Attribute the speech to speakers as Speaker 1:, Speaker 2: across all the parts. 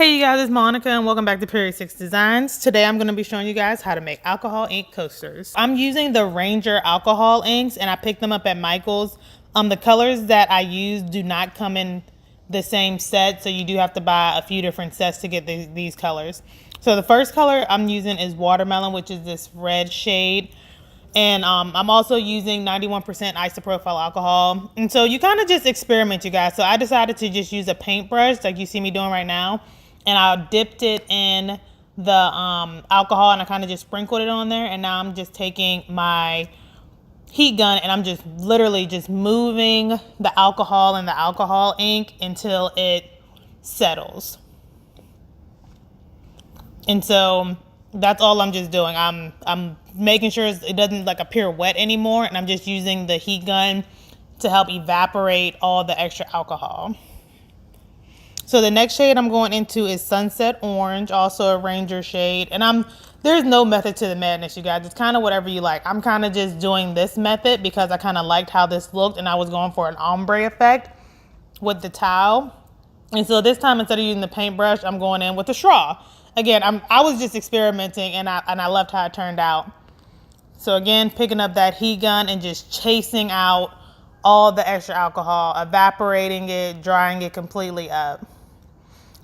Speaker 1: Hey you guys, it's Monica and welcome back to Period 6 Designs. Today I'm going to be showing you guys how to make alcohol ink coasters. I'm using the Ranger alcohol inks and I picked them up at Michael's. The colors that I use do not come in the same set, so you do have to buy a few different sets to get these colors. So the first color I'm using is Watermelon, which is this red shade. And I'm also using 91% isopropyl alcohol. And so you kind of just experiment, you guys. So I decided to just use a paintbrush like you see me doing right now. And I dipped it in the alcohol and I kind of just sprinkled it on there. And now I'm just taking my heat gun and I'm just literally just moving the alcohol and the alcohol ink until it settles. And so that's all I'm just doing. I'm making sure it doesn't like appear wet anymore, and I'm just using the heat gun to help evaporate all the extra alcohol. So the next shade I'm going into is Sunset Orange, also a Ranger shade. And there's no method to the madness, you guys. It's kind of whatever you like. I'm kind of just doing this method because I kind of liked how this looked and I was going for an ombre effect with the towel. And so this time, instead of using the paintbrush, I'm going in with the straw. Again, I was just experimenting and I loved how it turned out. So again, picking up that heat gun and just chasing out all the extra alcohol, evaporating it, drying it completely up.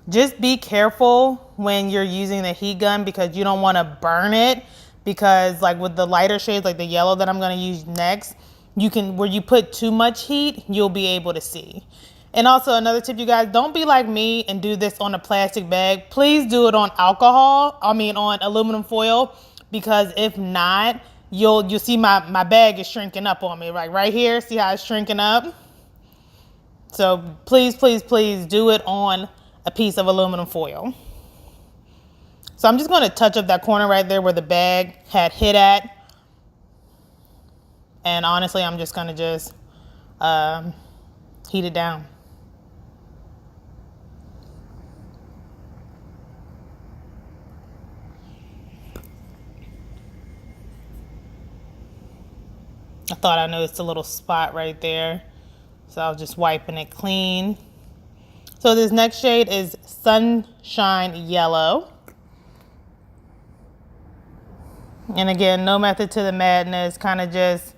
Speaker 1: Just be careful when you're using the heat gun because you don't want to burn it, because like with the lighter shades, like the yellow that I'm going to use next, where you put too much heat, you'll be able to see. And also another tip, you guys, don't be like me and do this on a plastic bag. Please do it on on aluminum foil, because if not, you'll see my bag is shrinking up on me, right here. See how it's shrinking up? So please, please, please do it on a piece of aluminum foil. So I'm just going to touch up that corner right there where the bag had hit at. And honestly, I'm just going to just heat it down. I thought I noticed a little spot right there, so I was just wiping it clean. So this next shade is Sunshine Yellow. And again, no method to the madness, kind of just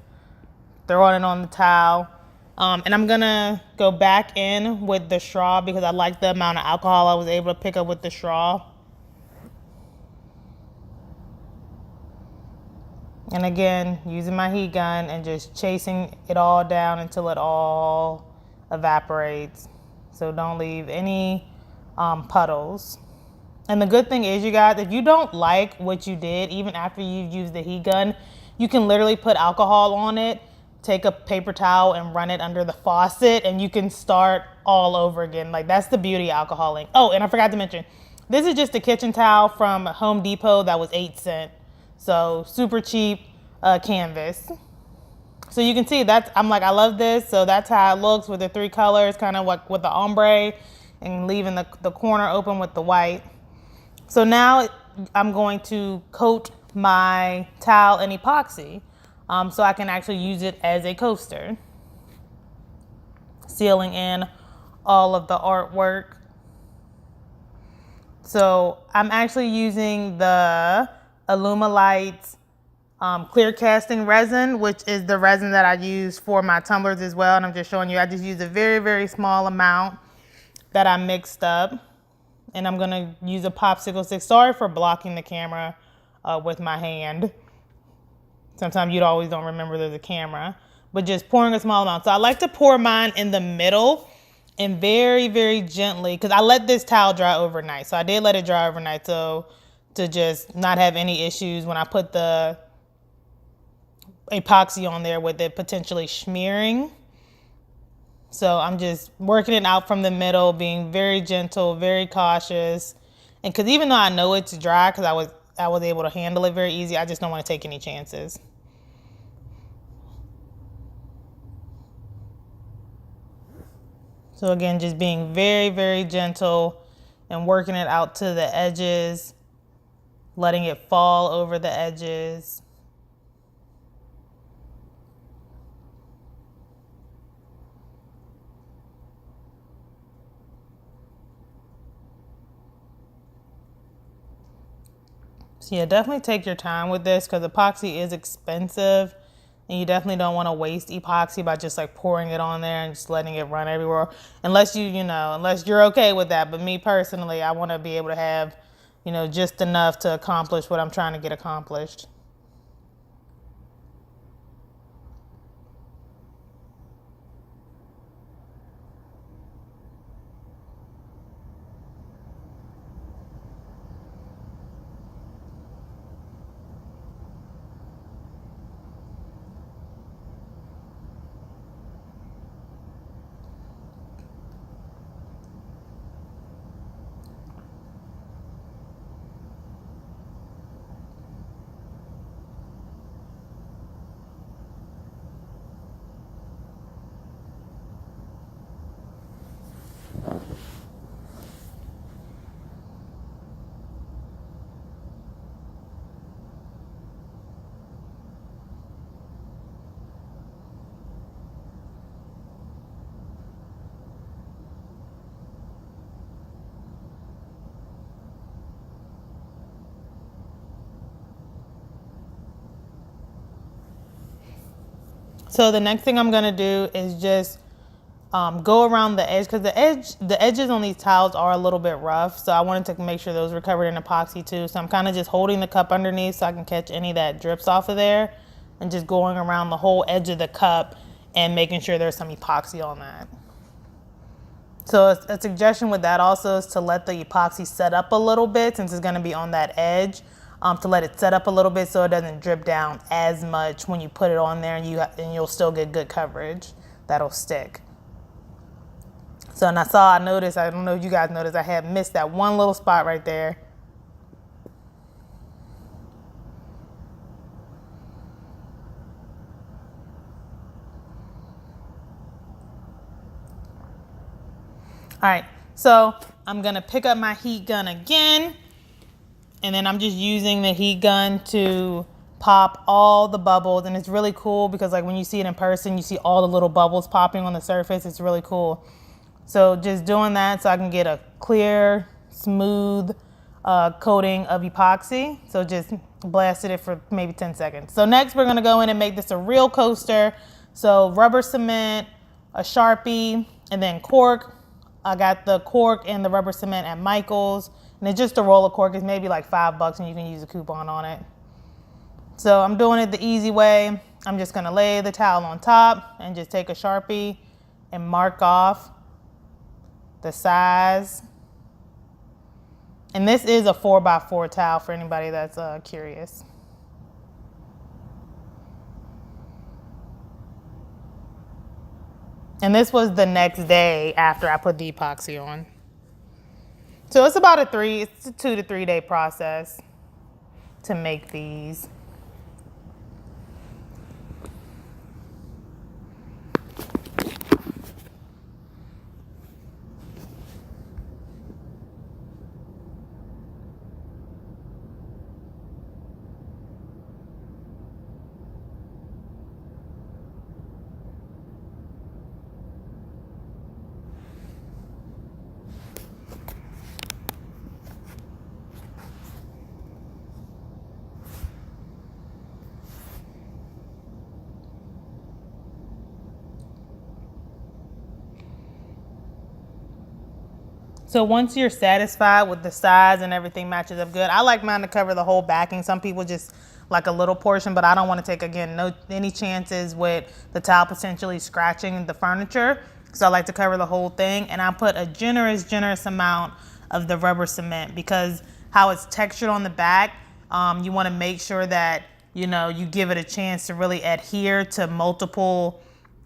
Speaker 1: throwing it on the towel. And I'm gonna go back in with the straw because I like the amount of alcohol I was able to pick up with the straw. And again, using my heat gun and just chasing it all down until it all evaporates. So don't leave any puddles. And the good thing is, you guys, if you don't like what you did, even after you've used the heat gun, you can literally put alcohol on it, take a paper towel and run it under the faucet, and you can start all over again. Like, that's the beauty of alcohol ink. Oh, and I forgot to mention, this is just a kitchen towel from Home Depot that was 8 cents. So super cheap canvas. So you can see I'm like, I love this. So that's how it looks with the 3 colors, kind of like with the ombre and leaving the corner open with the white. So now I'm going to coat my towel in epoxy so I can actually use it as a coaster, sealing in all of the artwork. So I'm actually using the Alumilite clear casting resin, which is the resin that I use for my tumblers as well. And I'm just showing you, I just used a very, very small amount that I mixed up. And I'm gonna use a popsicle stick. Sorry for blocking the camera with my hand. Sometimes you always don't remember there's a camera, but just pouring a small amount. So I like to pour mine in the middle and very, very gently, because I let this towel dry overnight. So I did let it dry overnight, so to just not have any issues when I put the epoxy on there with it potentially smearing. So I'm just working it out from the middle, being very gentle, very cautious. And because even though I know it's dry, because I was able to handle it very easy, I just don't want to take any chances. So again, just being very, very gentle and working it out to the edges, letting it fall over the edges. So yeah, definitely take your time with this because epoxy is expensive. And you definitely don't want to waste epoxy by just like pouring it on there and just letting it run everywhere. Unless unless you're okay with that. But me personally, I want to be able to have, just enough to accomplish what I'm trying to get accomplished. So the next thing I'm gonna do is just go around the edge because the edges on these tiles are a little bit rough. So I wanted to make sure those were covered in epoxy too. So I'm kind of just holding the cup underneath so I can catch any that drips off of there, and just going around the whole edge of the cup and making sure there's some epoxy on that. So a suggestion with that also is to let the epoxy set up a little bit since it's going to be on that edge. To let it set up a little bit so it doesn't drip down as much when you put it on there, and you'll still get good coverage that'll stick. So and I noticed, I don't know if you guys noticed, I had missed that one little spot right there. All right, so I'm gonna pick up my heat gun again, and then I'm just using the heat gun to pop all the bubbles. And it's really cool because like when you see it in person, you see all the little bubbles popping on the surface. It's really cool. So just doing that so I can get a clear, smooth coating of epoxy. So just blasted it for maybe 10 seconds. So next we're gonna go in and make this a real coaster. So rubber cement, a Sharpie, and then cork. I got the cork and the rubber cement at Michael's. And it's just a roll of cork. It's maybe like $5 and you can use a coupon on it. So I'm doing it the easy way. I'm just gonna lay the towel on top and just take a Sharpie and mark off the size. And this is a 4x4 towel for anybody that's curious. And this was the next day after I put the epoxy on. So it's about it's a 2 to 3 day process to make these. So once you're satisfied with the size and everything matches up good, I like mine to cover the whole backing. Some people just like a little portion, but I don't want to take, again, any chances with the towel potentially scratching the furniture. So I like to cover the whole thing. And I put a generous amount of the rubber cement because how it's textured on the back, you want to make sure that, you give it a chance to really adhere to multiple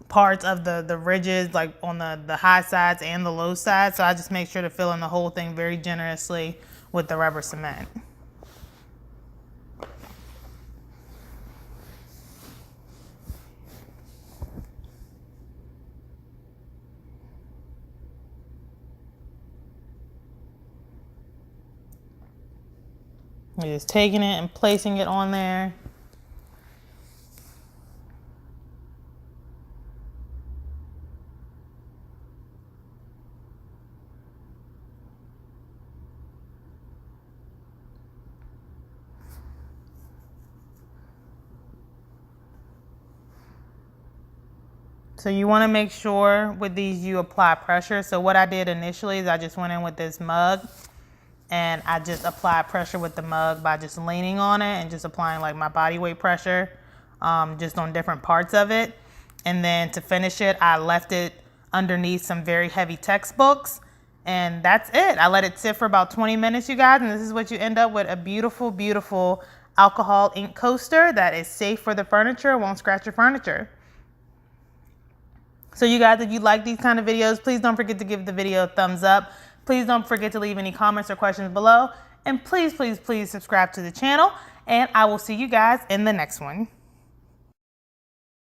Speaker 1: parts of the ridges, like on the high sides and the low sides. So I just make sure to fill in the whole thing very generously with the rubber cement. You're just taking it and placing it on there. So you want to make sure with these you apply pressure. So what I did initially is I just went in with this mug and I just applied pressure with the mug by just leaning on it and just applying like my body weight pressure just on different parts of it. And then to finish it, I left it underneath some very heavy textbooks. And that's it. I let it sit for about 20 minutes, you guys. And this is what you end up with, a beautiful, beautiful alcohol ink coaster that is safe for the furniture, won't scratch your furniture. So you guys, if you like these kind of videos, please don't forget to give the video a thumbs up. Please don't forget to leave any comments or questions below. And please, please, please subscribe to the channel. And I will see you guys in the next one.